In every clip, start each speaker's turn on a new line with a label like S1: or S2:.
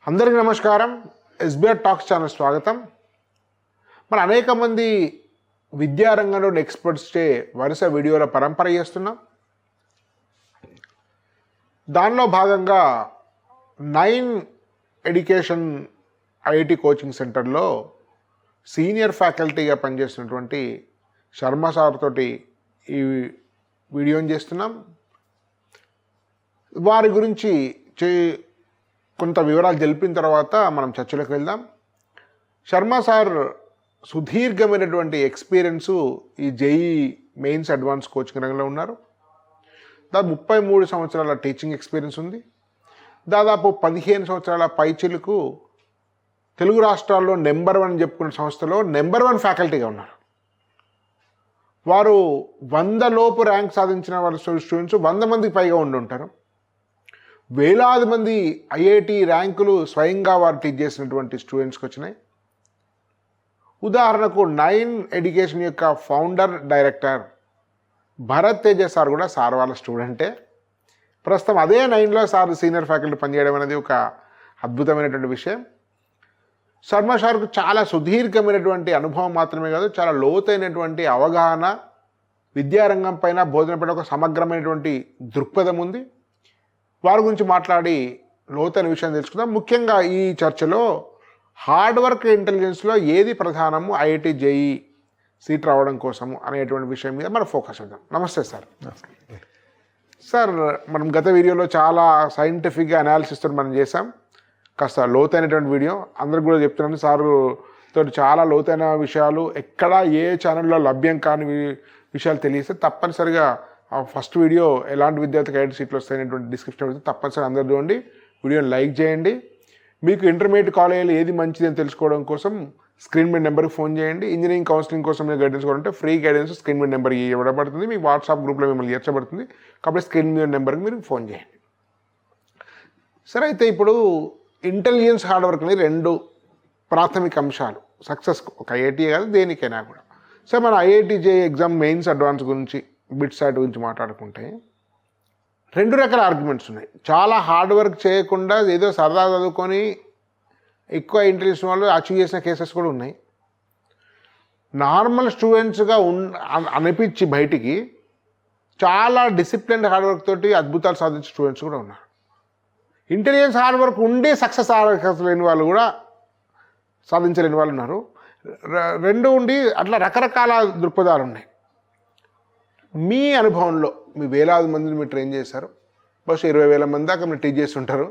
S1: అందరికీ నమస్కారం. SBR talks channel స్వాగతం. మన అనేక మంది విద్యారంగంలోని ఎక్స్పర్ట్స్చే వరుస వీడియోల పరంపర చేస్తున్నాం. దానిలో భాగంగా 9 ఎడ్యుకేషన్ ఐఐటి కోచింగ్ సెంటర్లో సీనియర్ ఫ్యాకల్టీగా పనిచేస్తున్నటువంటి శర్మ సార్ తోటి ఈ వీడియోని చేస్తున్నాం. వారి గురించి కొంత వివరాలు తెలిపిన తర్వాత మనం చర్చలోకి వెళ్దాం. శర్మ సార్ సుదీర్ఘమైనటువంటి ఎక్స్పీరియన్సు ఈ జేఈ మెయిన్స్ అడ్వాన్స్ కోచింగ్ రంగంలో ఉన్నారు. దాదాపు 33 సంవత్సరాల టీచింగ్ ఎక్స్పీరియన్స్ ఉంది. దాదాపు 15 సంవత్సరాల పైచిలకు తెలుగు రాష్ట్రాల్లో నెంబర్ 1 చెప్పుకున్న సంస్థలో నెంబర్ 1 ఫ్యాకల్టీగా ఉన్నారు. వారు 100 లోపు ర్యాంక్ సాధించిన వాళ్ళ స్టూడెంట్స్ 100 మందికి పైగా ఉండుంటారు. వేలాది మంది ఐఐటి ర్యాంకులు స్వయంగా వారు టీచ్ చేసినటువంటి స్టూడెంట్స్కి వచ్చినాయి. ఉదాహరణకు 9 ఎడ్యుకేషన్ యొక్క founder director Bharat Teja sir కూడా సార్ వాళ్ళ స్టూడెంటే. ప్రస్తుతం అదే 9లో సార్ సీనియర్ ఫ్యాకల్టీ పనిచేయడం అనేది ఒక అద్భుతమైనటువంటి విషయం. శర్మ సార్కు చాలా సుదీర్ఘమైనటువంటి అనుభవం మాత్రమే కాదు, చాలా లోతైనటువంటి అవగాహన, విద్యారంగం పైన బోధన పైన ఒక సమగ్రమైనటువంటి దృక్పథం ఉంది. వారి గురించి మాట్లాడి లోతైన విషయం తెలుసుకుందాం. ముఖ్యంగా ఈ చర్చలో హార్డ్ వర్క్ ఇంటెలిజెన్స్లో ఏది ప్రధానము ఐఐటి జేఈ సీట్ రావడం కోసము అనేటువంటి విషయం మీద మనం ఫోకస్ చేద్దాం. నమస్తే సార్. సార్, మనం గత వీడియోలో చాలా సైంటిఫిక్గా అనాలిసిస్తో మనం చేసాం. కాస్త లోతైనటువంటి వీడియో అందరికి కూడా చెప్తున్నాను. సారు తోటి చాలా లోతైన విషయాలు ఎక్కడా ఏ ఛానల్లో లభ్యం కాని విషయాలు తెలియస్తే తప్పనిసరిగా ఆ ఫస్ట్ వీడియో ఎలాంటి విద్యార్థికి ఐఐటి సీట్లు వస్తాయనేటువంటి డిస్క్రిప్షన్ పెడితే తప్పనిసరిగా అందరూ చూడండి. వీడియోని లైక్ చేయండి. మీకు ఇంటర్మీడియట్ కాలేజీలో ఏది మంచిది అని తెలుసుకోవడం కోసం స్క్రీన్ మీద నెంబర్కి ఫోన్ చేయండి. ఇంజనీరింగ్ కౌన్సిలింగ్ కోసం మీరు గైడెన్స్ కావాలంటే ఫ్రీ గైడెన్స్ స్క్రీన్ మీద నెంబర్కి ఇవ్వబడుతుంది. మీ వాట్సాప్ గ్రూప్లో మిమ్మల్ని చేర్చబడుతుంది. కాబట్టి స్క్రీన్ మీద నెంబర్కి మీరు ఫోన్ చేయండి. సరే, అయితే ఇప్పుడు ఇంటెలిజెన్స్ హార్డ్ వర్క్ అనేది 2 ప్రాథమిక అంశాలు సక్సెస్, ఒక ఐఐటీ కాదు దేనికైనా కూడా. సో మన IIT JEE exam mains advance గురించి, బిట్ సైట్ గురించి మాట్లాడుకుంటే 2 రకాల ఆర్గ్యుమెంట్స్ ఉన్నాయి. చాలా హార్డ్ వర్క్ చేయకుండా ఏదో సరదా చదువుకొని ఎక్కువ ఇంటెలిజెన్స్ వాళ్ళు అచీవ్ చేసిన కేసెస్ కూడా ఉన్నాయి. నార్మల్ స్టూడెంట్స్గా అనిపించి బయటికి చాలా డిసిప్లిన్ హార్డ్ వర్క్ తోటి అద్భుతాలు సాధించే స్టూడెంట్స్ కూడా ఉన్నారు. ఇంటెలిజెన్స్ హార్డ్ వర్క్ ఉండి సక్సెస్ లేని వాళ్ళు కూడా సాధించలేని వాళ్ళు ఉన్నారు. 2 ఉండి అట్లా రకరకాల దృక్పథాలు ఉన్నాయి. మీ అనుభవంలో మీ వేలాది మందిని మీరు ట్రైన్ చేశారు. బహుశా 20,000 మంది దాకా మీరు టీచ్ చేస్తుంటారు.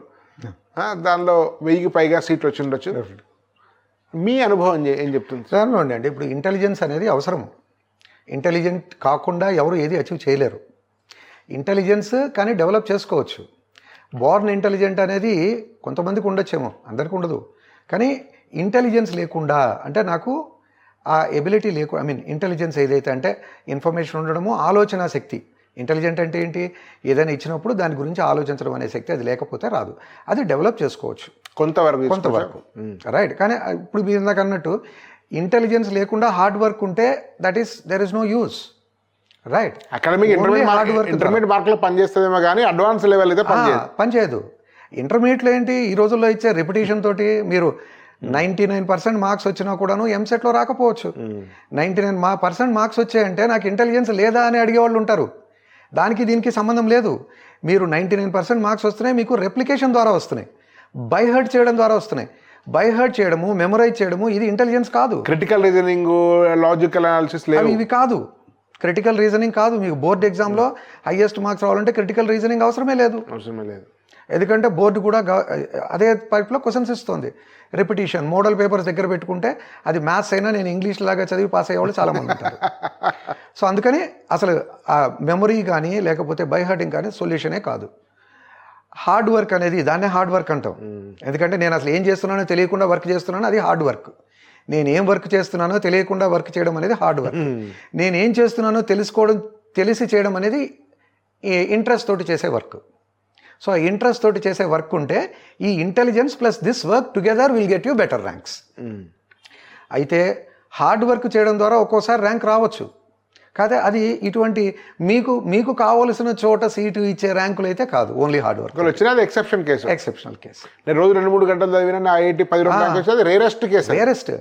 S1: దానిలో 1000కి పైగా సీట్లు వచ్చి ఉండొచ్చు. మీ అనుభవం ఏం చెప్తుంది?
S2: సార్లోండి అంటే ఇప్పుడు ఇంటెలిజెన్స్ అనేది అవసరం. ఇంటెలిజెంట్ కాకుండా ఎవరు ఏది అచీవ్ చేయలేరు. ఇంటెలిజెన్స్ కానీ డెవలప్ చేసుకోవచ్చు. బోర్న్ ఇంటెలిజెంట్ అనేది కొంతమందికి ఉండొచ్చేమో, అందరికీ ఉండదు. కానీ ఇంటెలిజెన్స్ లేకుండా అంటే నాకు ఆ ఎబిలిటీ ఇంటెలిజెన్స్ ఏదైతే అంటే ఇన్ఫర్మేషన్ ఉండడము, ఆలోచన శక్తి. ఇంటెలిజెంట్ అంటే ఏంటి? ఏదైనా ఇచ్చినప్పుడు దాని గురించి ఆలోచించడం అనే శక్తి అది లేకపోతే రాదు. అది డెవలప్ చేసుకోవచ్చు కొంతవరకు రైట్. కానీ ఇప్పుడు మీరు ఇందాక అన్నట్టు ఇంటెలిజెన్స్ లేకుండా హార్డ్ వర్క్ ఉంటే there is no use, right.
S1: Academic intermediate మార్కులో పనిచేస్తుందేమో కానీ అడ్వాన్స్ లెవెల్ అయితే
S2: పనిచేయదు. ఇంటర్మీడియట్లో ఏంటి, ఈ రోజుల్లో ఇచ్చే రిపిటేషన్ తోటి మీరు 99% మార్క్స్ వచ్చినా కూడాను ఎంసెట్లో రాకపోవచ్చు. 99% మార్క్స్ వచ్చాయంటే నాకు ఇంటెలిజెన్స్ లేదా అని అడిగేవాళ్ళు ఉంటారు. దానికి దీనికి సంబంధం లేదు. మీరు 99% మార్క్స్ వస్తున్నాయి, మీకు రెప్లికేషన్ ద్వారా వస్తున్నాయి, బై హర్ట్ చేయడం ద్వారా వస్తున్నాయి. బై హర్ట్ చేయడము, మెమరైజ్ చేయడము ఇది ఇంటెలిజెన్స్ కాదు.
S1: క్రిటికల్ రీజనింగ్, లాజికల్ అనాలిసిస్
S2: ఇవి కాదు. క్రిటికల్ రీజనింగ్ కాదు. మీకు బోర్డ్ ఎగ్జామ్లో హైయెస్ట్ మార్క్స్ రావాలంటే క్రిటికల్ రీజనింగ్ అవసరమే లేదు. ఎందుకంటే బోర్డు కూడా అదే టైప్లో క్వశ్చన్స్ ఇస్తుంది. రిపిటీషన్, మోడల్ పేపర్స్ దగ్గర పెట్టుకుంటే అది మ్యాథ్స్ అయినా నేను ఇంగ్లీష్ లాగా చదివి పాస్ అయ్యేవాళ్ళు చాలామంది ఉంటారు. సో అందుకని అసలు ఆ మెమరీ కానీ లేకపోతే బై హార్టింగ్ కానీ సొల్యూషనే కాదు. హార్డ్ వర్క్ అనేది దాన్నే హార్డ్ వర్క్ అంటాం. ఎందుకంటే నేను అసలు ఏం చేస్తున్నానో తెలియకుండా వర్క్ చేస్తున్నాను, అది హార్డ్ వర్క్. నేనేం వర్క్ చేస్తున్నానో తెలియకుండా వర్క్ చేయడం అనేది హార్డ్ వర్క్. నేనేం చేస్తున్నానో తెలిసి చేయడం అనేది ఇంట్రెస్ట్ తోటి చేసే వర్క్. సో ఇంట్రెస్ట్ తోటి చేసే వర్క్ ఉంటే ఈ intelligence plus this work together will get you better ranks. అయితే హార్డ్ వర్క్ చేయడం ద్వారా ఒక్కోసారి ర్యాంక్ రావచ్చు, కాదే అది ఇటువంటి మీకు కావలసిన చోట సీటు ఇచ్చే ర్యాంకులు అయితే కాదు, ఓన్లీ హార్డ్ వర్క్.
S1: ఒకవేళ వచ్చినా అది ఎక్సెప్షన్ కేసు.
S2: Exceptional case.
S1: నేను రోజు 2-3 గంటలు చదివినా ఐఐటి 10 ర్యాంక్ వచ్చేది రేరెస్ట్ కేసు.
S2: రేరెస్ట్.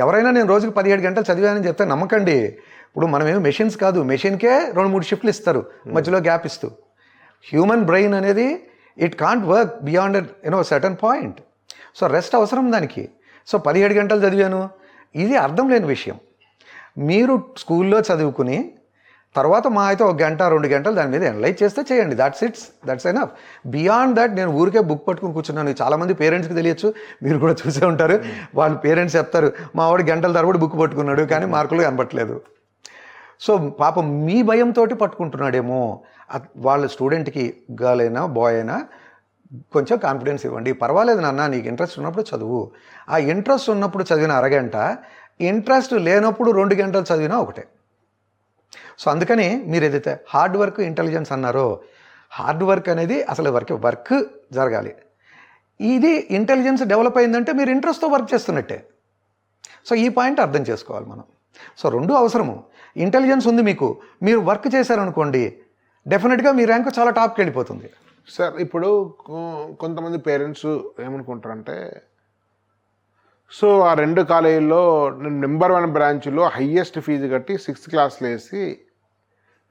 S2: ఎవరైనా నేను రోజుకి 17 గంటలు చదివానని చెప్తే నమ్మకండి. ఇప్పుడు మనమేమో మెషిన్స్ కాదు, మెషిన్కే 2-3 షిఫ్ట్లు ఇస్తారు మధ్యలో గ్యాప్ ఇస్తూ. హ్యూమన్ బ్రెయిన్ అనేది it can't work beyond certain point. So rest అవసరం దానికి. సో 17 గంటలు చదివాను, ఇది అర్థం లేని విషయం. మీరు స్కూల్లో చదువుకుని తర్వాత మా అయితే 1 గంట 2 గంటలు దాని మీద అనలైజ్ చేస్తే చేయండి, దట్స్ ఎనఫ్. బియాండ్ దట్ నేను ఊరికే బుక్ పట్టుకుని కూర్చున్నాను. చాలామంది పేరెంట్స్కి తెలియచ్చు, మీరు కూడా చూసే ఉంటారు. వాళ్ళ పేరెంట్స్ చెప్తారు మా వాడు గంటల తరబడి బుక్ పట్టుకున్నాడు కానీ మార్కులు కనపట్లేదు. సో పాపం మీ భయంతో పట్టుకుంటున్నాడేమో. వాళ్ళ స్టూడెంట్కి గర్ల్ అయినా బాయ్ అయినా కొంచెం కాన్ఫిడెన్స్ ఇవ్వండి. పర్వాలేదు నాన్న, నీకు ఇంట్రెస్ట్ ఉన్నప్పుడు చదువు. ఆ ఇంట్రెస్ట్ ఉన్నప్పుడు చదివిన అరగంట, ఇంట్రెస్ట్ లేనప్పుడు 2 గంటలు చదివినా ఒకటే. సో అందుకని మీరు ఏదైతే హార్డ్ వర్క్ ఇంటెలిజెన్స్ అన్నారో, హార్డ్ వర్క్ అనేది అసలు వర్క్ జరగాలి. ఇది ఇంటెలిజెన్స్ డెవలప్ అయిందంటే మీరు ఇంట్రెస్ట్తో వర్క్ చేస్తున్నట్టే. సో ఈ పాయింట్ అర్థం చేసుకోవాలి మనం. సో 2 అవసరము. ఇంటెలిజెన్స్ ఉంది మీకు, మీరు వర్క్ చేశారనుకోండి డెఫినెట్గా మీ ర్యాంక్ చాలా టాప్కి వెళ్ళిపోతుంది.
S1: సార్ ఇప్పుడు కొంతమంది పేరెంట్స్ ఏమనుకుంటారంటే, సో ఆ 2 కాలేజీల్లో నేను నెంబర్ 1 బ్రాంచ్లో హయ్యెస్ట్ ఫీజు కట్టి 6th క్లాస్లో వేసి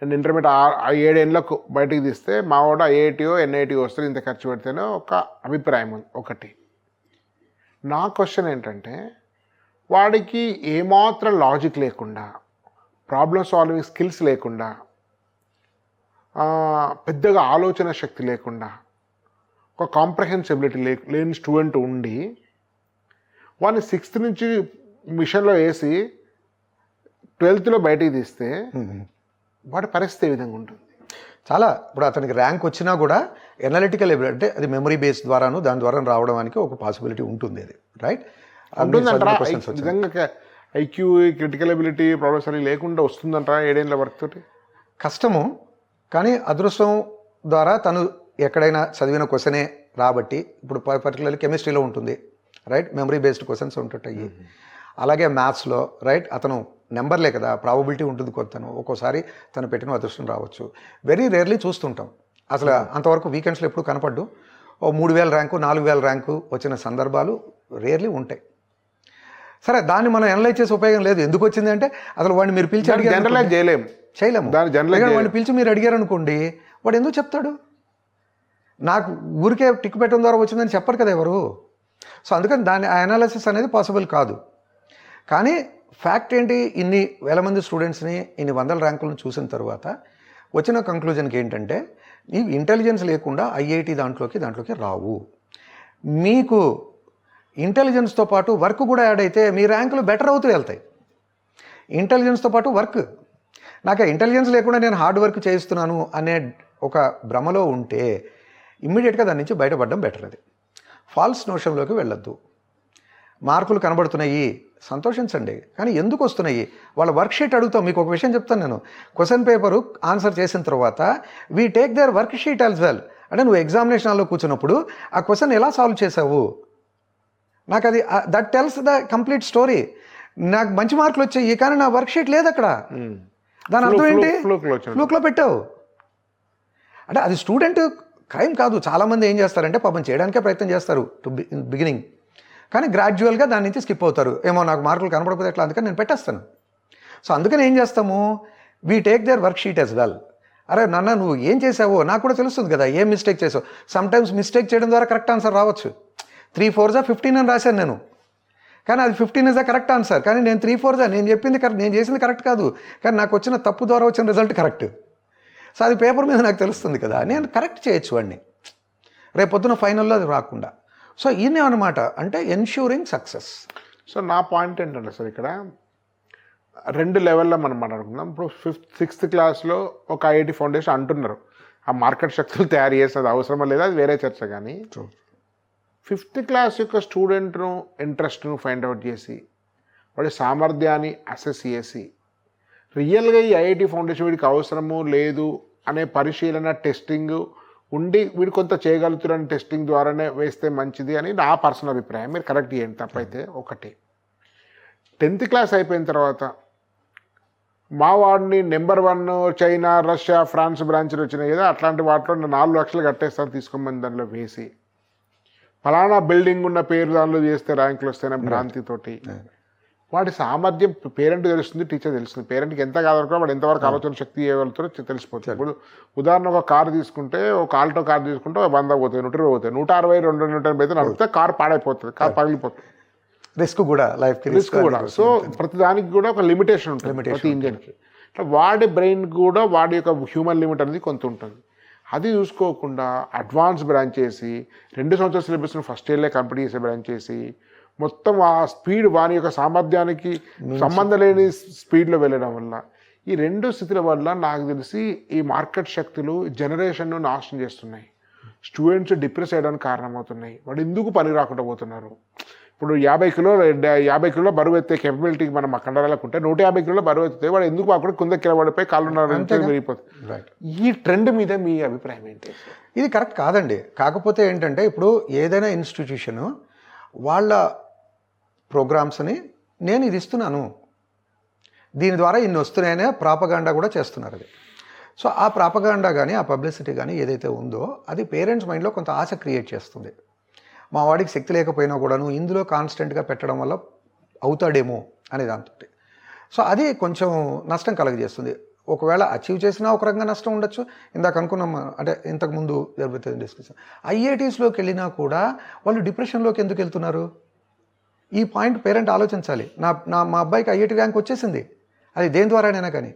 S1: నేను ఇంటర్మీడియట్ 7 ఏళ్ళకు బయటికి తీస్తే మా వాడు ఐఐటీఓ ఎన్ఐటీఓ వస్తే ఇంత ఖర్చు పెడితేనే ఒక అభిప్రాయం ఒకటి. నా క్వశ్చన్ ఏంటంటే, వాడికి ఏమాత్రం లాజిక్ లేకుండా, ప్రాబ్లమ్ సాల్వింగ్ స్కిల్స్ లేకుండా, పెద్దగా ఆలోచన శక్తి లేకుండా, ఒక కాంప్రహెన్సిబిలిటీ లేని స్టూడెంట్ ఉండి వాడిని 6th నుంచి మిషన్లో వేసి 12thలో బయటికి తీస్తే వాడి పరిస్థితి ఏ విధంగా ఉంటుంది?
S2: చాలా. ఇప్పుడు అతనికి ర్యాంక్ వచ్చినా కూడా ఎనాలిటికల్ ఎబిలిటీ అంటే అది మెమరీ బేస్ ద్వారాను దాని ద్వారా రావడానికి ఒక పాసిబిలిటీ ఉంటుంది. అది రైట్
S1: ఉంటుందంటారా? నిజంగా ఐక్యూ, క్రిటికల్ ఎబిలిటీ, ప్రాబ్లమ్స్ అన్ని లేకుండా వస్తుందంటారా 7 ఏళ్ళ వర్క్ తోటి?
S2: కష్టము, కానీ అదృష్టం ద్వారా తను ఎక్కడైనా చదివిన క్వశ్చనే రాబట్టి. ఇప్పుడు పర్టికులర్లీ కెమిస్ట్రీలో ఉంటుంది రైట్, మెమరీ బేస్డ్ క్వశ్చన్స్ ఉంటుంటాయి. అలాగే మ్యాథ్స్లో రైట్ అతను నెంబర్లే కదా, ప్రాబబిలిటీ ఉంటుంది కొత్తను. ఒక్కోసారి తను పెట్టిన అదృష్టం రావచ్చు. వెరీ రేర్లీ చూస్తుంటాం. అసలు అంతవరకు వీకెండ్స్లో ఎప్పుడు కనపడ్డు. 3000 ర్యాంకు 4000 ర్యాంకు వచ్చిన సందర్భాలు రేర్లీ ఉంటాయి. సరే, దాన్ని మనం అనలైజ్ చేసే ఉపయోగం లేదు. ఎందుకు వచ్చింది అంటే అసలు వాడిని మీరు పిలిచి అడిగారు, చేయలేము. వాడిని పిలిచి మీరు అడిగారు అనుకోండి, వాడు ఎందుకు చెప్తాడు? నాకు ఊరికే టిక్ పెట్టడం ద్వారా వచ్చిందని చెప్పరు కదా ఎవరు. సో అందుకని దాని అనాలిసిస్ అనేది పాసిబుల్ కాదు. కానీ ఫ్యాక్ట్ ఏంటి, ఇన్ని వేల మంది స్టూడెంట్స్ని ఇన్ని 100 ర్యాంకులను చూసిన తర్వాత వచ్చిన కంక్లూజన్కి ఏంటంటే, ఈ ఇంటెలిజెన్స్ లేకుండా ఐఐటి దాంట్లోకి రావు. మీకు ఇంటెలిజెన్స్తో పాటు వర్క్ కూడా యాడ్ అయితే మీ ర్యాంకులు బెటర్ అవుతూ వెళ్తాయి. ఇంటెలిజెన్స్తో పాటు వర్క్. నాకు ఇంటెలిజెన్స్ లేకుండా నేను హార్డ్ వర్క్ చేయిస్తున్నాను అనే ఒక భ్రమలో ఉంటే ఇమ్మీడియట్గా దాని నుంచి బయటపడడం బెటర్. అది ఫాల్స్ నోషన్లోకి వెళ్ళొద్దు. మార్కులు కనబడుతున్నాయి, సంతోషించండి. కానీ ఎందుకు వస్తున్నాయి? వాళ్ళ వర్క్షీట్ అడుగుతాం. మీకు ఒక విషయం చెప్తాను నేను. క్వశ్చన్ పేపరు ఆన్సర్ చేసిన తర్వాత we take their worksheet as well. అంటే నువ్వు ఎగ్జామినేషన్లో కూర్చున్నప్పుడు ఆ క్వశ్చన్ ఎలా సాల్వ్ చేసావు, నాకు అది that tells the complete story. నాకు మంచి మార్కులు వచ్చాయి కానీ నా వర్క్షీట్ లేదు అక్కడ. దాని అర్థం ఏంటి? ఫ్లూక్లో పెట్టావు. అంటే అది స్టూడెంట్ క్రైమ్ కాదు. చాలామంది ఏం చేస్తారంటే పాపం చేయడానికే ప్రయత్నం చేస్తారు బిగినింగ్, కానీ గ్రాడ్యువల్గా దాని నుంచి స్కిప్ అవుతారు. ఏమో నాకు మార్కులు కనపడకపోతే ఎట్లా, అందుకని నేను పెట్టేస్తాను. సో అందుకని ఏం చేస్తాము, we take their work sheet as well. అరే నాన్న నువ్వు ఏం చేసావో నాకు కూడా తెలుస్తుంది కదా, ఏం మిస్టేక్ చేసావు. సమ్టైమ్స్ మిస్టేక్ చేయడం ద్వారా కరెక్ట్ ఆన్సర్ రావచ్చు. 3 4 15 అని రాశాను నేను, కానీ అది 15 ఇస్ ద కరెక్ట్ ఆన్సర్. కానీ నేను 3 4 నేను చెప్పింది కరెక్ట్, నేను చేసింది కరెక్ట్ కాదు, కానీ నాకు వచ్చిన తప్పు ద్వారా వచ్చిన రిజల్ట్ కరెక్ట్. సో అది పేపర్ మీద నాకు తెలుస్తుంది కదా, నేను కరెక్ట్ చేయొచ్చు వాడిని రేపు పొద్దున ఫైనల్లో అది రాకుండా. సో ఈయనే అనమాట అంటే ఎన్ష్యూరింగ్ సక్సెస్.
S1: సో నా పాయింట్ ఏంటంటే సార్, ఇక్కడ 2 లెవెల్లో మనం మాట్లాడుకుందాం. ఇప్పుడు 6th క్లాస్లో ఒక ఐఐటి ఫౌండేషన్ అంటున్నారు, ఆ మార్కెట్ శక్తులు తయారు చేసేది అవసరమా లేదా అది వేరే చర్చ. కానీ 5th క్లాస్ యొక్క స్టూడెంట్ను ఇంట్రెస్ట్ను ఫైండ్ అవుట్ చేసి వాడి సామర్థ్యాన్ని అసెస్ చేసి రియల్గా ఈ ఐఐటి ఫౌండేషన్ వీడికి అవసరము లేదు అనే పరిశీలన టెస్టింగ్ ఉండి వీడు కొంత చేయగలుగుతారని టెస్టింగ్ ద్వారానే వేస్తే మంచిది అని నా పర్సనల్ అభిప్రాయం. మీరు కరెక్ట్ చేయండి తప్పైతే. ఒకటి 10th క్లాస్ అయిపోయిన తర్వాత మా వాడిని నెంబర్ 1 చైనా, రష్యా, ఫ్రాన్స్ బ్రాంచ్లు వచ్చినాయి కదా, అట్లాంటి వాటిలో 4 లక్షలు కట్టేస్తాను తీసుకోమని దానిలో వేసి ఫలానా బిల్డింగ్ ఉన్న పేరు దానిలో చేస్తే ర్యాంకులు వస్తాయనే భ్రాంతితోటి వాడి సామర్థ్యం పేరెంట్ తెలుస్తుంది, టీచర్ తెలుస్తుంది. పేరెంట్కి ఎంత కాదనుకో వాడు ఎంతవరకు ఆలోచన శక్తి ఇవ్వగలుగుతారో తెలిసిపోతుంది. ఇప్పుడు ఉదాహరణ ఒక కారు తీసుకుంటే, ఒక ఆల్టో కార్ తీసుకుంటే 100 పోతాయి, 120 పోతాయి, 160, 280 అయితే నడిపితే కారు పాడైపోతుంది, కారు పగిలిపోతుంది.
S2: రిస్క్ కూడా, లైఫ్
S1: రిస్క్ కూడా. సో ప్రతి దానికి కూడా ఒక లిమిటేషన్ ఉంటుంది ప్రతి ఇంజన్కి. వాడి బ్రెయిన్ కూడా వాడి యొక్క హ్యూమన్ లిమిట్ అనేది కొంత ఉంటుంది. అది చూసుకోకుండా అడ్వాన్స్ బ్రాంచ్ చేసి 2 సంవత్సరాల సిలబస్ను ఫస్ట్ ఇయర్లే కంప్లీట్ చేసే బ్రాంచ్ చేసి మొత్తం ఆ స్పీడ్ వాని యొక్క సామర్థ్యానికి సంబంధం లేని స్పీడ్లో వెళ్ళడం వల్ల ఈ 2 స్థితుల వల్ల నాకు తెలిసి ఈ మార్కెట్ శక్తులు జనరేషన్ను నాశనం చేస్తున్నాయి. స్టూడెంట్స్ డిప్రెస్ అయ్యడానికి కారణమవుతున్నాయి. వాడు ఎందుకు పని రాకుండా పోతున్నారు. ఇప్పుడు 50 కిలోల బరువు ఎత్తే కెపబిలిటీ మనం ఆ కండరాలకు ఉంటే 150 కిలోల బరువు ఎత్తే వాడు ఎందుకు అక్కడ కింద కింద పడిపోయి కాళ్ళు విరిగిపోతుంది. ఈ ట్రెండ్ మీద మీ అభిప్రాయం ఏంటి?
S2: ఇది కరెక్ట్ కాదండి. కాకపోతే ఏంటంటే ఇప్పుడు ఏదైనా ఇన్స్టిట్యూషను వాళ్ళ ప్రోగ్రామ్స్ని నేను ఇది ఇస్తున్నాను, దీని ద్వారా ఇన్ని వస్తున్నాయనే ప్రాపగాండా కూడా చేస్తున్నారు. అది సో ఆ ప్రాపగాండా కానీ ఆ పబ్లిసిటీ కానీ ఏదైతే ఉందో అది పేరెంట్స్ మైండ్లో కొంత ఆశ క్రియేట్ చేస్తుంది. మా వాడికి శక్తి లేకపోయినా కూడాను ఇందులో కాన్స్టెంట్గా పెట్టడం వల్ల అవుతాడేమో అనే దాంతో సో అది కొంచెం నష్టం కలగజేస్తుంది. ఒకవేళ అచీవ్ చేసినా ఒక రకంగా నష్టం ఉండొచ్చు. ఇందాక అనుకున్నాం, అంటే ఇంతకుముందు జరుగుతుంది డిస్కషన్. ఐఐటీస్లోకి వెళ్ళినా కూడా వాళ్ళు డిప్రెషన్లోకి ఎందుకు వెళ్తున్నారు? ఈ పాయింట్ పేరెంట్ ఆలోచించాలి. మా అబ్బాయికి ఐఐటీ ర్యాంక్ వచ్చేసింది, అది దేని ద్వారానైనా కానీ.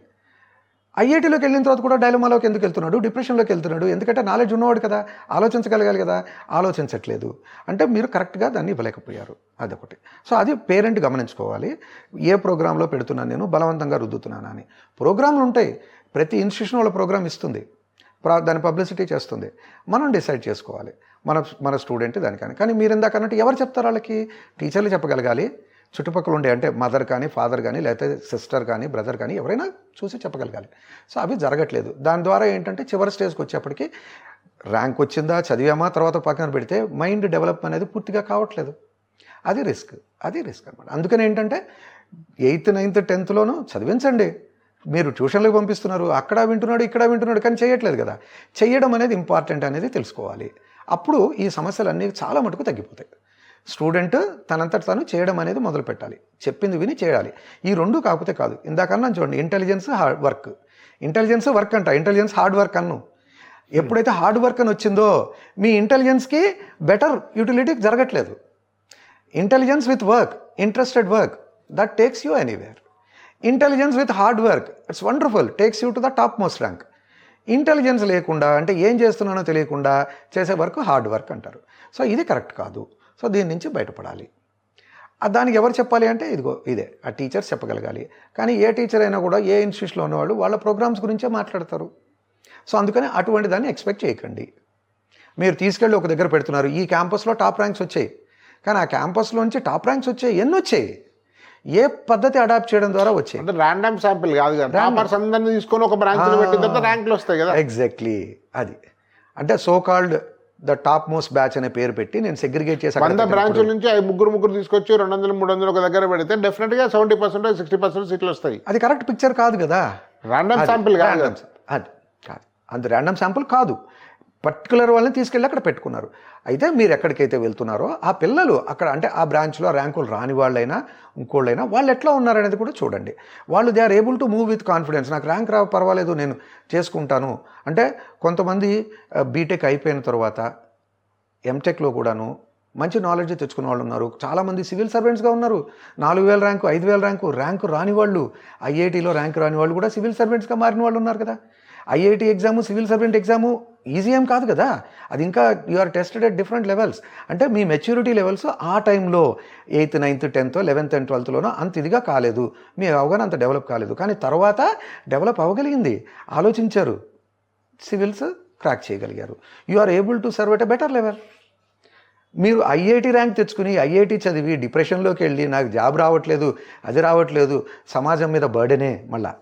S2: ఐఐటీలోకి వెళ్ళిన తర్వాత కూడా డైలమాలోకి ఎందుకు వెళ్తున్నాడు, డిప్రెషన్లోకి వెళ్తున్నాడు? ఎందుకంటే నాలెడ్జ్ ఉన్నవాడు కదా, ఆలోచించగలగాలి కదా, ఆలోచించట్లేదు అంటే మీరు కరెక్ట్గా దాన్ని ఇవ్వలేకపోయారు. అదొకటి. సో అది పేరెంట్ గమనించుకోవాలి. ఏ ప్రోగ్రాంలో పెడుతున్నాను నేను, బలవంతంగా రుద్దుతున్నానా అని. ప్రోగ్రాంలు ఉంటాయి, ప్రతి ఇన్స్టిట్యూషన్ వాళ్ళ ప్రోగ్రామ్ ఇస్తుంది, దాని పబ్లిసిటీ చేస్తుంది. మనం డిసైడ్ చేసుకోవాలి మన స్టూడెంట్ దానికని. కానీ మీరు ఇందాక అన్నట్టు ఎవరు చెప్తారు వాళ్ళకి? టీచర్లు చెప్పగలగాలి, చుట్టుపక్కల ఉండే అంటే మదర్ కానీ ఫాదర్ కానీ లేకపోతే సిస్టర్ కానీ బ్రదర్ కానీ ఎవరైనా చూసి చెప్పగలగాలి. సో అవి జరగట్లేదు. దాని ద్వారా ఏంటంటే చివరి స్టేజ్కి వచ్చేప్పటికి ర్యాంక్ వచ్చిందా, చదివామా, తర్వాత పక్కన పెడితే మైండ్ డెవలప్ అనేది పూర్తిగా కావట్లేదు. అది రిస్క్ అనమాట. అందుకని ఏంటంటే 8th, 9th, 10thలోనూ చదివించండి. మీరు ట్యూషన్లకు పంపిస్తున్నారు, అక్కడ వింటున్నాడు ఇక్కడ వింటున్నాడు, కానీ చేయట్లేదు కదా. చేయడం అనేది ఇంపార్టెంట్ అనేది తెలుసుకోవాలి. అప్పుడు ఈ సమస్యలన్నీ చాలా మటుకు తగ్గిపోతాయి. స్టూడెంట్ తనంతట తాను చేయడం అనేది మొదలు పెట్టాలి, చెప్పింది విని చేయాలి. ఈ 2 కాకపోతే కాదు. ఇందాకన్నా చూడండి, intelligence hard work. Intelligence work అంట, ఇంటెలిజెన్స్ హార్డ్ వర్క్ అన్ను. ఎప్పుడైతే హార్డ్ వర్క్ అని వచ్చిందో మీ ఇంటెలిజెన్స్కి బెటర్ యూటిలిటీ జరగట్లేదు. Intelligence with work, interested work, that takes you anywhere. Intelligence with hard work, it's wonderful, takes you to the top most rank. Intelligence లేకుండా అంటే ఏం చేస్తున్నానో తెలియకుండా చేసే వర్క్ హార్డ్ వర్క్ అంటారు. సో ఇది కరెక్ట్ కాదు. సో దీని నుంచి బయటపడాలి. దానికి ఎవరు చెప్పాలి అంటే ఇదే ఆ టీచర్స్ చెప్పగలగాలి. కానీ ఏ టీచర్ అయినా కూడా ఏ ఇన్స్టిట్యూషన్లో ఉన్నవాళ్ళు వాళ్ళ ప్రోగ్రామ్స్ గురించే మాట్లాడతారు. సో అందుకని అటువంటి దాన్ని ఎక్స్పెక్ట్ చేయకండి. మీరు తీసుకెళ్ళి ఒక దగ్గర పెడుతున్నారు, ఈ క్యాంపస్లో టాప్ ర్యాంక్స్ వచ్చాయి, కానీ ఆ క్యాంపస్లోంచి టాప్ ర్యాంక్స్ వచ్చాయి ఎన్ని వచ్చాయి? ఏ పద్ధతి అడాప్ట్ చేయడం ద్వారా వచ్చాయి?
S1: అంటే ర్యాండమ్ శాంపిల్ కాదు కదా, టాపర్స్ అందరిని తీసుకొని ఒక బ్రాంచ్లో పెట్టిన తర్వాత ర్యాంకులు వస్తాయి కదా.
S2: ఎగ్జాక్ట్లీ అది. అంటే so called the top most batch అనే పేరు పెట్టి నేను సెగ్రిగేట్ చేసి
S1: 100 బ్రాంచుల నుంచి ముగ్గురు తీసుకొచ్చి 200, 300 ఒక దగ్గర పెడితే డెఫినెట్గా 70%, 60% సీట్లు వస్తాయి.
S2: అది కరెక్ట్ పిక్చర్ కాదు కదా.
S1: ర్యాండమ్ శాంపిల్ కాదు,
S2: అది కాదు, అది ర్యాండమ్ శాంపుల్ కాదు. పర్టికులర్ వాళ్ళని తీసుకెళ్ళి అక్కడ పెట్టుకున్నారు. అయితే మీరు ఎక్కడికైతే వెళ్తున్నారో ఆ పిల్లలు అక్కడ అంటే ఆ బ్రాంచ్లో ర్యాంకులు రాని వాళ్ళైనా ఇంకోళ్ళైనా వాళ్ళు ఎట్లా ఉన్నారనేది కూడా చూడండి. వాళ్ళు they are able to move with confidence. నాకు ర్యాంక్ పర్వాలేదు, నేను చేసుకుంటాను అంటే. కొంతమంది బీటెక్ అయిపోయిన తర్వాత ఎంటెక్లో కూడాను మంచి నాలెడ్జ్ తెచ్చుకున్న వాళ్ళు ఉన్నారు. చాలామంది సివిల్ సర్వెంట్స్గా ఉన్నారు. 4000 ర్యాంకు, 5000 ర్యాంకు రాని వాళ్ళు, ఐఐటీలో ర్యాంక్ రాని వాళ్ళు కూడా సివిల్ సర్వెంట్స్గా మారిన వాళ్ళు ఉన్నారు కదా. IIT exam, civil servant exam easy ఏం కాదు కదా. అది ఇంకా you are tested at different levels. అంటే మీ మెచ్యూరిటీ లెవెల్స్ ఆ టైంలో 8th, 9th, 10th, 11th and 12thలోనో అంత ఇదిగా కాలేదు, మీ అవగాహన అంత డెవలప్ కాలేదు. కానీ తర్వాత డెవలప్ అవ్వగలిగింది, ఆలోచించారు, సివిల్స్ క్రాక్ చేయగలిగారు. You are able to serve at a better level. మీరు ఐఐటీ ర్యాంక్ తెచ్చుకుని ఐఐటీ చదివి డిప్రెషన్లోకి వెళ్ళి నాకు జాబ్ రావట్లేదు, అది రావట్లేదు, సమాజం మీద బర్డెనే మళ్ళా.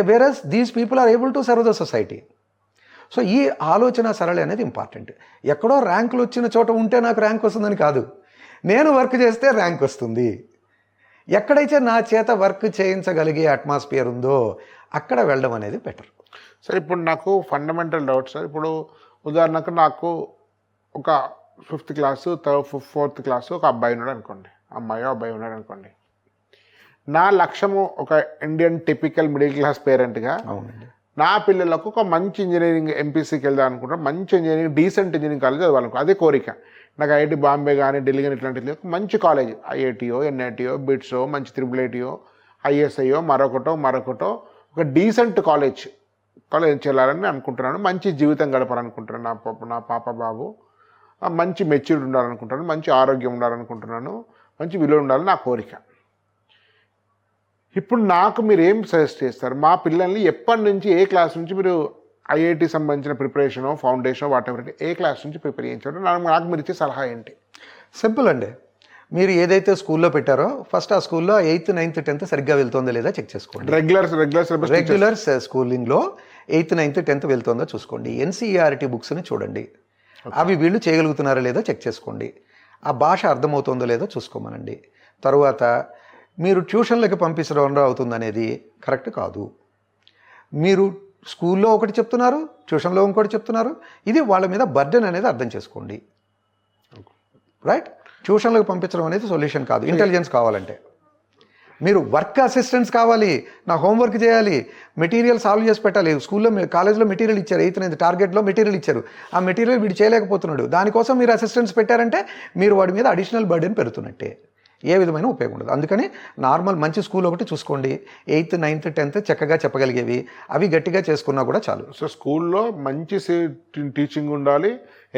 S2: Whereas these people are able to serve the society. So ఈ ఆలోచన సరళి అనేది ఇంపార్టెంట్. ఎక్కడో ర్యాంకులు వచ్చిన చోట ఉంటే నాకు ర్యాంక్ వస్తుందని కాదు, నేను వర్క్ చేస్తే ర్యాంక్ వస్తుంది. ఎక్కడైతే నా చేత వర్క్ చేయించగలిగే అట్మాస్ఫియర్ ఉందో అక్కడ వెళ్ళడం అనేది బెటర్.
S1: సార్ ఇప్పుడు నాకు ఫండమెంటల్ డౌట్ సార్. ఇప్పుడు ఉదాహరణకు నాకు ఒక 5th క్లాసు 4th క్లాసు ఒక అబ్బాయి ఉన్నాడు అనుకోండి, అబ్బాయి ఉన్నాడు అనుకోండి. నా లక్ష్యము ఒక ఇండియన్ టిపికల్ మిడిల్ క్లాస్ పేరెంట్గా
S2: అవునండి,
S1: నా పిల్లలకు ఒక మంచి ఇంజనీరింగ్ ఎంపీసీకి వెళ్దాం అనుకుంటాను, మంచి ఇంజనీరింగ్ డీసెంట్ ఇంజనీరింగ్ కాలేజ్ చదవాలనుకో, అదే కోరిక నాకు. ఐఐటి బాంబే కానీ ఢిల్లీ కానీ ఇట్లాంటివి మంచి కాలేజ్, ఐఐటియో ఎన్ఐటియో బిట్సో మంచి త్రిబుల్ ఐఎస్ఐయో మరొకటో ఒక డీసెంట్ కాలేజ్ చేయాలని అనుకుంటున్నాను. మంచి జీవితం గడపాలనుకుంటున్నాను. నా పాప బాబు మంచి మెచ్యూరిటీ ఉండాలనుకుంటున్నాను, మంచి ఆరోగ్యం ఉండాలనుకుంటున్నాను, మంచి విలువ ఉండాలని నా కోరిక. ఇప్పుడు నాకు మీరు ఏం సజెస్ట్ చేస్తారు? మా పిల్లల్ని ఎప్పటి నుంచి, ఏ క్లాస్ నుంచి మీరు ఐఐటి సంబంధించిన ప్రిపరేషనో ఫౌండేషనో వాటెవర్ ఏ క్లాస్ నుంచి ప్రిపేర్ చేయించారు? నాకు మీరు ఇచ్చే సలహా ఏంటి?
S2: సింపుల్ అండి. మీరు ఏదైతే స్కూల్లో పెట్టారో ఫస్ట్ ఆ స్కూల్లో 8th 9th 10th సరిగ్గా వెళ్తుందో లేదా చెక్ చేసుకోండి. రెగ్యులర్ స్కూలింగ్లో 8th 9th 10th వెళ్తుందో చూసుకోండి. ఎన్సీఈఆర్టీ బుక్స్ని చూడండి, అవి వీళ్ళు చేయగలుగుతున్నారో లేదో చెక్ చేసుకోండి. ఆ భాష అర్థమవుతుందో లేదో చూసుకోమనండి. తరువాత మీరు ట్యూషన్లకి పంపించడం అవుతుందనేది కరెక్ట్ కాదు. మీరు స్కూల్లో ఒకటి చెప్తున్నారు, ట్యూషన్లో ఇంకోటి చెప్తున్నారు. ఇది వాళ్ళ మీద బర్డెన్ అనేది అర్థం చేసుకోండి. రైట్? ట్యూషన్లకు పంపించడం అనేది సొల్యూషన్ కాదు. ఇంటెలిజెన్స్ కావాలంటే మీరు వర్క్ అసిస్టెంట్స్ కావాలి, నా హోంవర్క్ చేయాలి, మెటీరియల్ సాల్వ్ చేసి పెట్టాలి. స్కూల్లో కాలేజ్లో మెటీరియల్ ఇచ్చారు, 8th 9th టార్గెట్లో మెటీరియల్ ఇచ్చారు, ఆ మెటీరియల్ వీడు చేయలేకపోతున్నాడు, దానికోసం మీరు అసిస్టెంట్స్ పెట్టారంటే మీరు వాడి మీద అడిషనల్ బర్డెన్ పెడుతున్నట్టే, ఏ విధమైన ఉపయోగం ఉండదు. అందుకని నార్మల్ మంచి స్కూల్ ఒకటి చూసుకోండి, 8th 9th 10th చక్కగా చెప్పగలిగేవి, అవి గట్టిగా చేసుకున్నా కూడా చాలు.
S1: సో స్కూల్లో మంచి టీచింగ్ ఉండాలి,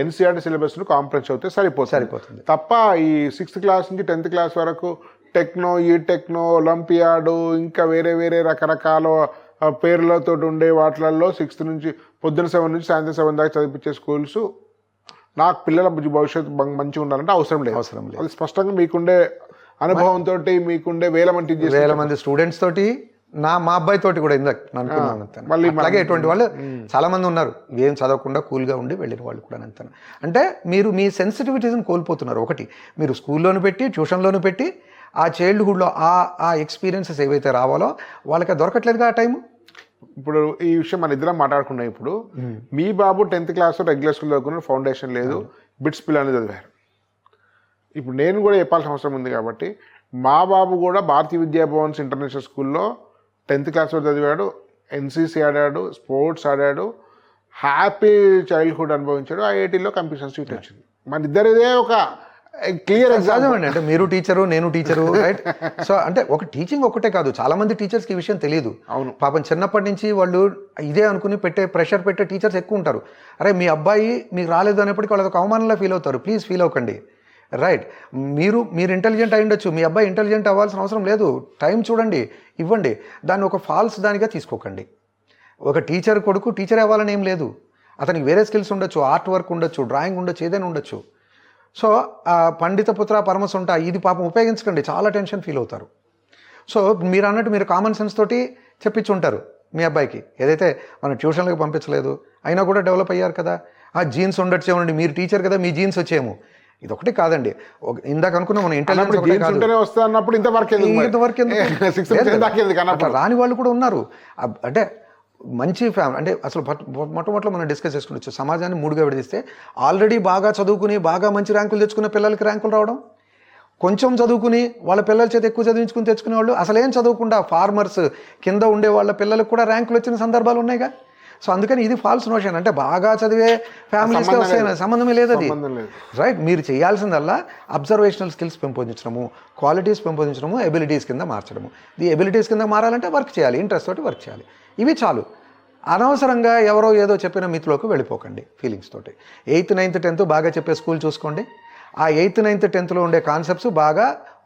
S1: ఎన్సీఆర్టీ సిలబస్ను కాంప్రమైజ్ అవుతే సరిపోతుంది తప్ప ఈ 6th క్లాస్ నుంచి 10th క్లాస్ వరకు టెక్నో ఒలింపియాడు ఇంకా వేరే రకరకాల పేర్లతో ఉండే వాటిలలో 6th నుంచి పొద్దున 7 నుంచి సాయంత్రం 7 దాకా చదివించే స్కూల్స్ నాకు పిల్లల భవిష్యత్తు మంచిగా ఉండాలంటే అవసరం లేదు. అది స్పష్టంగా మీకుండే అనుభవంతో, మీకుండే వేల మంది
S2: స్టూడెంట్స్ తోటి, మా అబ్బాయి తోటి కూడా ఇందాక మళ్ళీ అలాగే ఎటువంటి వాళ్ళు చాలా మంది ఉన్నారు, ఏం చదవకుండా కూల్గా ఉండి వెళ్ళిన వాళ్ళు కూడా అంత. అంటే మీరు మీ సెన్సిటివిటీస్ని కోల్పోతున్నారు. ఒకటి మీరు స్కూల్లోను పెట్టి ట్యూషన్లోను పెట్టి ఆ చైల్డ్హుడ్లో ఆ ఎక్స్పీరియన్సెస్ ఏవైతే రావాలో వాళ్ళకి దొరకట్లేదుగా ఆ టైం.
S1: ఇప్పుడు ఈ విషయం మన ఇద్దరం మాట్లాడుకున్నాం. ఇప్పుడు మీ బాబు 10th క్లాస్ రెగ్యులర్ స్కూల్ చదువుకున్న, ఫౌండేషన్ లేదు, బిట్స్ పిల్లల్ని చదివారు. ఇప్పుడు నేను కూడా చెప్పాల్సిన అవసరం ఉంది కాబట్టి, మా బాబు కూడా భారతీయ విద్యాభవన్స్ ఇంటర్నేషనల్ స్కూల్లో 10th క్లాస్ వరకు చదివాడు, ఎన్సీసీ ఆడాడు, స్పోర్ట్స్ ఆడాడు, హ్యాపీ చైల్డ్హుడ్ అనుభవించాడు, ఐఐటీలో కంప్యూటర్ సీట్ వచ్చింది. మన ఇద్దరిదే ఒక క్లియర్
S2: ఎగ్జామ్ అండి. అంటే మీరు టీచరు, నేను టీచరు, రైట్? సో అంటే ఒక టీచింగ్ ఒక్కటే కాదు, చాలా మంది టీచర్స్కి ఈ విషయం తెలియదు.
S1: అవును, పాపం
S2: చిన్నప్పటి నుంచి వాళ్ళు ఇదే అనుకుని ప్రెషర్ పెట్టే టీచర్స్ ఎక్కువ ఉంటారు. అరే మీ అబ్బాయి మీకు రాలేదు అనేప్పటికీ వాళ్ళు ఒక అవమానంలో ఫీల్ అవుతారు. ప్లీజ్ ఫీల్ అవ్వకండి, రైట్? మీరు ఇంటెలిజెంట్ అయి ఉండొచ్చు, మీ అబ్బాయి ఇంటెలిజెంట్ అవ్వాల్సిన అవసరం లేదు. టైం చూడండి, ఇవ్వండి. దాన్ని ఒక ఫాల్స్ దానిగా తీసుకోకండి. ఒక టీచర్ కొడుకు టీచర్ అవ్వాలని ఏం లేదు, అతనికి వేరే స్కిల్స్ ఉండొచ్చు, ఆర్ట్ వర్క్ ఉండొచ్చు, డ్రాయింగ్ ఉండొచ్చు, ఏదైనా ఉండొచ్చు. సో పండిత పుత్ర పరమసుంట ఇది పాపం ఉపయోగించకండి, చాలా టెన్షన్ ఫీల్ అవుతారు. సో మీరు అన్నట్టు మీరు కామన్ సెన్స్ తోటి చెప్పించుంటారు మీ అబ్బాయికి, ఏదైతే మనం ట్యూషన్లకు పంపించలేదు అయినా కూడా డెవలప్ అయ్యారు కదా. ఆ జీన్స్ ఉండొచ్చేమండి, మీరు టీచర్ కదా, మీ జీన్స్ వచ్చేమో. ఇది ఒకటి కాదండి, ఇందాక అనుకున్నాం మనం ఇంటెలిజెన్స్ రాని వాళ్ళు కూడా ఉన్నారు. అంటే మంచి ఫ్యామిలీ అంటే అసలు మొట్టమొదటిలో మనం డిస్కస్ చేసుకుని సమాజాన్ని 3గా విడదీస్తే ఆల్రెడీ బాగా చదువుకుని బాగా మంచి ర్యాంకులు తెచ్చుకునే పిల్లలకి ర్యాంకులు రావడం, కొంచెం చదువుకుని వాళ్ళ పిల్లల చేత ఎక్కువ చదివించుకుని తెచ్చుకునే వాళ్ళు, అసలేం చదువుకుండా ఫార్మర్స్ కింద ఉండే వాళ్ళ పిల్లలకు కూడా ర్యాంకులు వచ్చిన సందర్భాలు ఉన్నాయిగా. సో అందుకని ఇది ఫాల్స్ నోషన్. అంటే బాగా చదివే ఫ్యామిలీస్కి వస్తాయి, సంబంధమే లేదు అది, రైట్? మీరు చేయాల్సిందల్లా అబ్జర్వేషనల్ స్కిల్స్ పెంపొందించడము, క్వాలిటీస్ పెంపొందించడము, ఎబిలిటీస్ కింద మార్చడము. ఈ ఎబిలిటీస్ కింద మారాలంటే వర్క్ చేయాలి, ఇంట్రెస్ట్ తోటి వర్క్ చేయాలి. ఇవి చాలు. అనవసరంగా ఎవరో ఏదో చెప్పిన మిత్రులకు వెళ్ళిపోకండి ఫీలింగ్స్ తోటి. 8th 9th 10th బాగా చెప్పే స్కూల్ చూసుకోండి. ఆ 8th 9th 10th ఉండే కాన్సెప్ట్స్ బాగా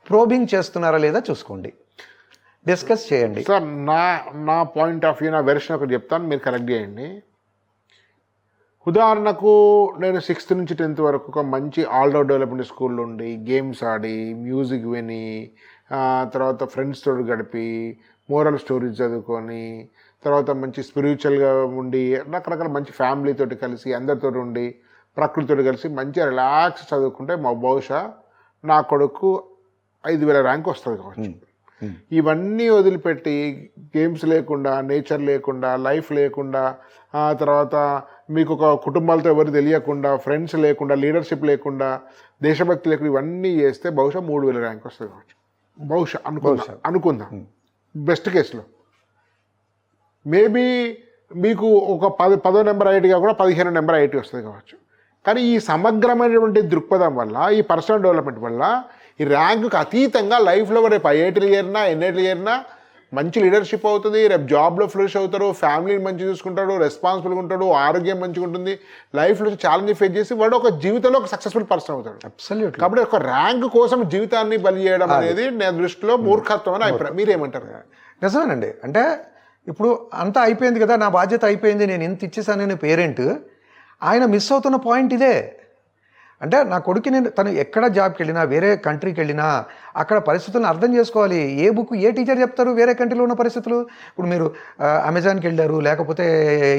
S2: ప్రోబింగ్ చేస్తున్నారా లేదా చూసుకోండి, డిస్కస్ చేయండి.
S1: సార్ నా పాయింట్ ఆఫ్ వ్యూ, నా వెర్షన్ ఒకటి చెప్తాను, మీరు కరెక్ట్ చేయండి. ఉదాహరణకు నేను 6th నుంచి 10th వరకు ఒక మంచి ఆల్రౌండ్ డెవలప్మెంట్ స్కూల్లో ఉండి గేమ్స్ ఆడి, మ్యూజిక్ విని, తర్వాత ఫ్రెండ్స్ తోటి గడిపి, మోరల్ స్టోరీస్ చదువుకొని, తర్వాత మంచి స్పిరిచువల్గా ఉండి, రకరకాల మంచి ఫ్యామిలీతోటి కలిసి అందరితో ఉండి ప్రకృతితో కలిసి మంచిగా రిలాక్స్ చదువుకుంటే మా బహుశా నా కొడుకు 5,000 ర్యాంక్ వస్తుంది కావచ్చు. ఇవన్నీ వదిలిపెట్టి గేమ్స్ లేకుండా, నేచర్ లేకుండా, లైఫ్ లేకుండా, ఆ తర్వాత మీకు ఒక కుటుంబాలతో ఎవరు తెలియకుండా, ఫ్రెండ్స్ లేకుండా, లీడర్షిప్ లేకుండా, దేశభక్తి లేకుండా ఇవన్నీ చేస్తే బహుశా 3000 ర్యాంక్ వస్తుంది కావచ్చు. బహుశా అనుకుందాం బెస్ట్ కేసులో. మేబీ మీకు ఒక 10వ నెంబర్ ఐఐటీగా కూడా 15వ నెంబర్ ఐఐటీ వస్తుంది కావచ్చు. కానీ ఈ సమగ్రమైనటువంటి దృక్పథం వల్ల, ఈ పర్సనల్ డెవలప్మెంట్ వల్ల, ఈ ర్యాంకుకి అతీతంగా లైఫ్లో రేపు ఐఐటీలు చేరినా, ఎన్ఐటీలు చేరినా మంచి లీడర్షిప్ అవుతుంది, రేపు జాబ్లో ఫ్లరిష్ అవుతారు, ఫ్యామిలీని మంచిగా చూసుకుంటాడు, రెస్పాన్సిబుల్గా ఉంటాడు, ఆరోగ్యం మంచిగా ఉంటుంది, లైఫ్లో ఛాలెంజ్ ఫేస్ చేసి వాడు ఒక జీవితంలో ఒక సక్సెస్ఫుల్ పర్సన్ అవుతాడు.
S2: అబ్సల్యూట్లీ.
S1: కాబట్టి ఒక ర్యాంక్ కోసం జీవితాన్ని బలి చేయడం అనేది నా దృష్టిలో మూర్ఖత్వం అని అభిప్రాయం. మీరేమంటారు?
S2: నిజమేనండి. అంటే ఇప్పుడు అంతా అయిపోయింది కదా, నా బాధ్యత అయిపోయింది, నేను ఇంత ఇచ్చేసానని పేరెంట్, ఆయన మిస్ అవుతున్న పాయింట్ ఇదే. అంటే నా కొడుకు నేను తను ఎక్కడ జాబ్కి వెళ్ళినా, వేరే కంట్రీకి వెళ్ళినా అక్కడ పరిస్థితులను అర్థం చేసుకోవాలి. ఏ బుక్ ఏ టీచర్ చెప్తారు వేరే కంట్రీలో ఉన్న పరిస్థితులు? ఇప్పుడు మీరు అమెజాన్కి వెళ్ళారు, లేకపోతే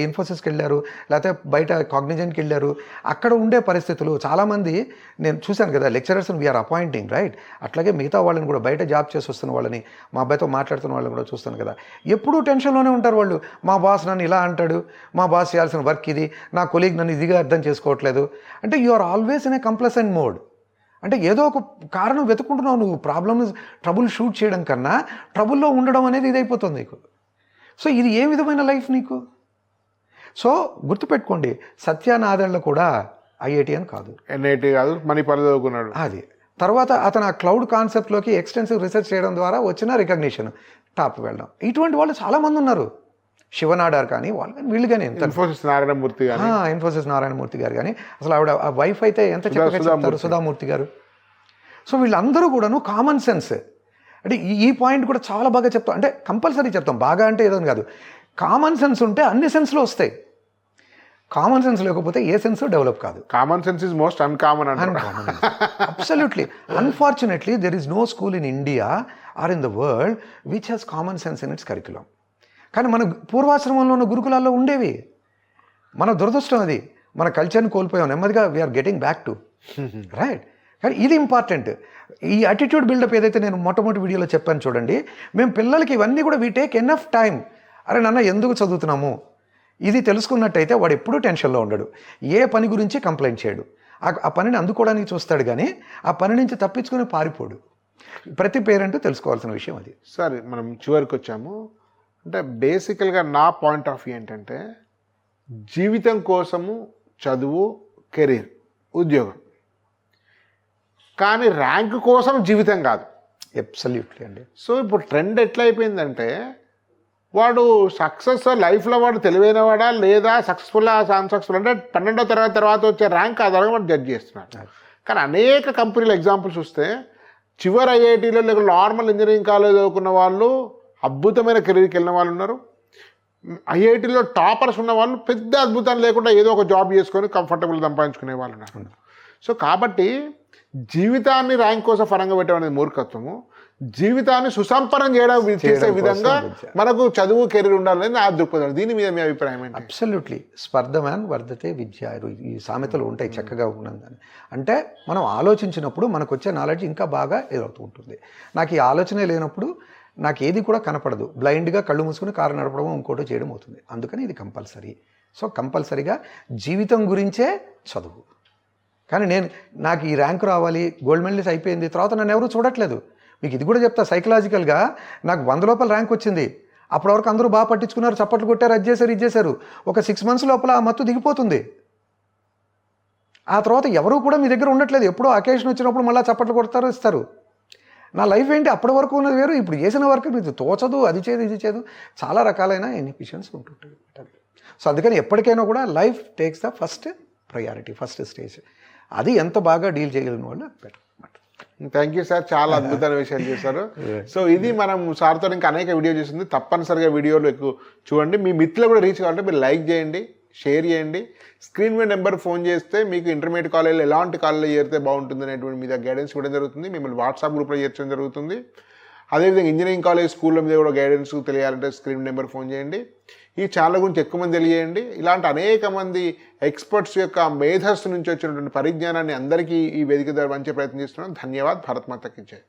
S2: ఇన్ఫోసిస్కి వెళ్ళారు, లేకపోతే బయట కాగ్నిజెంట్కి వెళ్ళారు, అక్కడ ఉండే పరిస్థితులు చాలామంది నేను చూశాను కదా. లెక్చరర్స్ని వీఆర్ అపాయింటింగ్, రైట్? అట్లాగే మిగతా వాళ్ళని కూడా, బయట జాబ్ చేసి వస్తున్న వాళ్ళని, మా అబ్బాయితో మాట్లాడుతున్న వాళ్ళని కూడా చూస్తాను కదా. ఎప్పుడూ టెన్షన్లోనే ఉంటారు వాళ్ళు. మా బాస్ నన్ను ఇలా అంటాడు, మా బాస్ చేయాల్సిన వర్క్ ఇది, నా కొలీగ్ నన్ను ఇదిగా అర్థం చేసుకోవట్లేదు. అంటే you are always in a complacent mode. అంటే ఏదో ఒక కారణం వెతుకుంటున్నావు నువ్వు. ప్రాబ్లమ్ ట్రబుల్ షూట్ చేయడం కన్నా ట్రబుల్లో ఉండడం అనేది ఇదైపోతుంది నీకు. సో ఇది ఏ విధమైన లైఫ్ నీకు? సో గుర్తుపెట్టుకోండి, సత్యానాదెళ్ళ కూడా ఐఐటి అని కాదు,
S1: ఎన్ఐటి కాదు, మణిపాల్ చదువుకున్నాడు.
S2: అది తర్వాత అతను ఆ క్లౌడ్ కాన్సెప్ట్లోకి ఎక్స్టెన్సివ్ రీసెర్చ్ చేయడం ద్వారా వచ్చిన రికగ్నిషన్, టాప్ వెళ్ళడం. ఇటువంటి వాళ్ళు చాలామంది ఉన్నారు. శివనాడార్ కానీ వాళ్ళు కానీ వీళ్ళు కానీ,
S1: ఇన్ఫోసిస్ నారాయణమూర్తి గారు,
S2: ఇన్ఫోసిస్ నారాయణమూర్తి గారు కానీ, అసలు ఆవిడ ఆ వైఫ్ అయితే ఎంత చక్కగా చెప్తారు, సుధామూర్తి గారు. సో వీళ్ళందరూ కూడాను కామన్ సెన్స్. అంటే ఈ పాయింట్ కూడా చాలా బాగా చెప్తాం. అంటే కంపల్సరీ చెప్తాం, బాగా అంటే ఏదో కాదు. కామన్ సెన్స్ ఉంటే అన్ని సెన్స్లో వస్తాయి. కామన్ సెన్స్ లేకపోతే ఏ సెన్స్ డెవలప్ కాదు.
S1: Common sense is most uncommon.
S2: Absolutely. Unfortunately there is no school in India or in the world which has common sense in its curriculum. కానీ మన పూర్వాశ్రమంలో ఉన్న గురుకులాల్లో ఉండేవి. మన దురదృష్టం అది. మన కల్చర్ని కోల్పోయాం. నెమ్మదిగా we are getting back to right. కానీ ఇది ఇంపార్టెంట్. ఈ అటిట్యూడ్ బిల్డప్ ఏదైతే నేను మొట్టమొదటి వీడియోలో చెప్పాను చూడండి, మేము పిల్లలకి ఇవన్నీ కూడా వీ టేక్ ఎనఫ్ టైం. అరే నాన్న ఎందుకు చదువుతున్నాము ఇది తెలుసుకున్నట్టయితే వాడు ఎప్పుడూ టెన్షన్లో ఉండడు, ఏ పని గురించి కంప్లైంట్ చేయడు, ఆ పనిని అందుకోవడానికి చూస్తాడు, కానీ ఆ పని నుంచి తప్పించుకొని పారిపోడు. ప్రతి పేరెంట్ తెలుసుకోవాల్సిన విషయం అది.
S1: సరే, మనం చివరికి వచ్చాము. అంటే బేసికల్గా నా పాయింట్ ఆఫ్ వ్యూ ఏంటంటే, జీవితం కోసము చదువు, కెరీర్, ఉద్యోగం, కానీ ర్యాంక్ కోసం జీవితం కాదు.
S2: అబ్సల్యూట్లీ అండి.
S1: సో ఇప్పుడు ట్రెండ్ ఎట్లా అయిపోయిందంటే, వాడు సక్సెస్ లైఫ్లో వాడు తెలివైనవాడా లేదా సక్సెస్ఫుల్ అన్సక్సెస్ఫుల్ అంటే 12వ తరగతి తర్వాత వచ్చే ర్యాంక్ ఆధారంగా వాడు జడ్జ్ చేస్తున్నారు. కానీ అనేక కంపెనీల ఎగ్జాంపుల్స్ చూస్తే చివరి ఐఐటీలో లేక నార్మల్ ఇంజనీరింగ్ కాలేజ్ చదువుకున్న వాళ్ళు అద్భుతమైన కెరీర్కి వెళ్ళిన వాళ్ళు ఉన్నారు. ఐఐటీలో టాపర్స్ ఉన్న వాళ్ళు పెద్ద అద్భుతం లేకుండా ఏదో ఒక జాబ్ చేసుకొని కంఫర్టబుల్ సంపాదించుకునే వాళ్ళు ఉన్నారు. సో కాబట్టి జీవితాన్ని ర్యాంక్ కోసం ఫరంగా పెట్టడం అనేది మూర్ఖత్వము. జీవితాన్ని సుసంపన్నం చేయడం చేసే విధంగా మనకు చదువు, కెరీర్ ఉండాలని నా దృక్పథం. దీని మీద మీ అభిప్రాయం ఏంటి?
S2: అబ్సల్యూట్లీ. స్పర్ధమాన్ వర్ధతే విద్య, ఈ సామెతలు ఉంటాయి చక్కగా ఉన్నదని. అంటే మనం ఆలోచించినప్పుడు మనకు వచ్చే నాలెడ్జ్ ఇంకా బాగా ఎదురవుతూ ఉంటుంది. నాకు ఈ ఆలోచనే లేనప్పుడు నాకు ఏది కూడా కనపడదు, బ్లైండ్గా కళ్ళు మూసుకుని కారు నడపడం ఇంకోటో చేయడం అవుతుంది. అందుకని ఇది కంపల్సరీ. సో కంపల్సరీగా జీవితం గురించే చదువు. కానీ నాకు ఈ ర్యాంక్ రావాలి, గోల్డ్ మెడలిస్ట్ అయిపోయింది, తర్వాత నన్ను ఎవరు చూడట్లేదు. మీకు ఇది కూడా చెప్తా, సైకలాజికల్గా నాకు 100 లోపల ర్యాంక్ వచ్చింది. అప్పటి వరకు అందరూ బాగా పట్టించుకున్నారు, చప్పట్లు కొట్టారు, అది చేశారు, ఇది చేశారు. ఒక 6 months లోపల ఆ మత్తు దిగిపోతుంది. ఆ తర్వాత ఎవరు కూడా మీ దగ్గర ఉండట్లేదు. ఎప్పుడో అకేషన్ వచ్చినప్పుడు మళ్ళీ చప్పట్లు కొడతారు, ఇస్తారు. నా లైఫ్ ఏంటి? అప్పటి వరకు ఉన్నది వేరు, ఇప్పుడు చేసిన వర్క్ మీకు తోచదు, అది చేయదు, ఇది చేయదు, చాలా రకాలైన ఇన్హిబిషన్స్ ఉంటుంటాయి. సో అందుకని ఎప్పటికైనా కూడా life takes the first priority, first stage. అది ఎంత బాగా డీల్ చేయగలిగిన వాళ్ళు బెటర్.
S1: థ్యాంక్ యూ సార్, చాలా అద్భుతమైన విషయాలు చేశారు. సో ఇది మనం సార్తో ఇంకా అనేక వీడియో చేసింది. తప్పనిసరిగా వీడియోలు ఎక్కువ చూడండి. మీ మిత్రులు కూడా రీచ్ కావాలంటే మీరు లైక్ చేయండి, షేర్ చేయండి. స్క్రీన్ మీద నెంబర్ ఫోన్ చేస్తే మీకు ఇంటర్మీడియట్ కాలేజీలో ఎలాంటి కాలేజీలో చేరితే బాగుంటుంది అనేటువంటి మీద గైడెన్స్ ఇవ్వడం జరుగుతుంది. మిమ్మల్ని వాట్సాప్ గ్రూప్లో చేర్చడం జరుగుతుంది. అదేవిధంగా ఇంజనీరింగ్ కాలేజ్, స్కూళ్ళ మీద కూడా గైడెన్స్ తెలియాలంటే స్క్రీన్ నెంబర్ ఫోన్ చేయండి. ఈ ఛానల్ గురించి ఎక్కువ మంది తెలియజేయండి. ఇలాంటి అనేక మంది ఎక్స్పర్ట్స్ యొక్క మేధస్సు నుంచి వచ్చినటువంటి పరిజ్ఞానాన్ని అందరికీ ఈ వేదిక ద్వారా పంచే ప్రయత్నం చేస్తున్నాం. ధన్యవాద్. భారత్ మాతకి జై.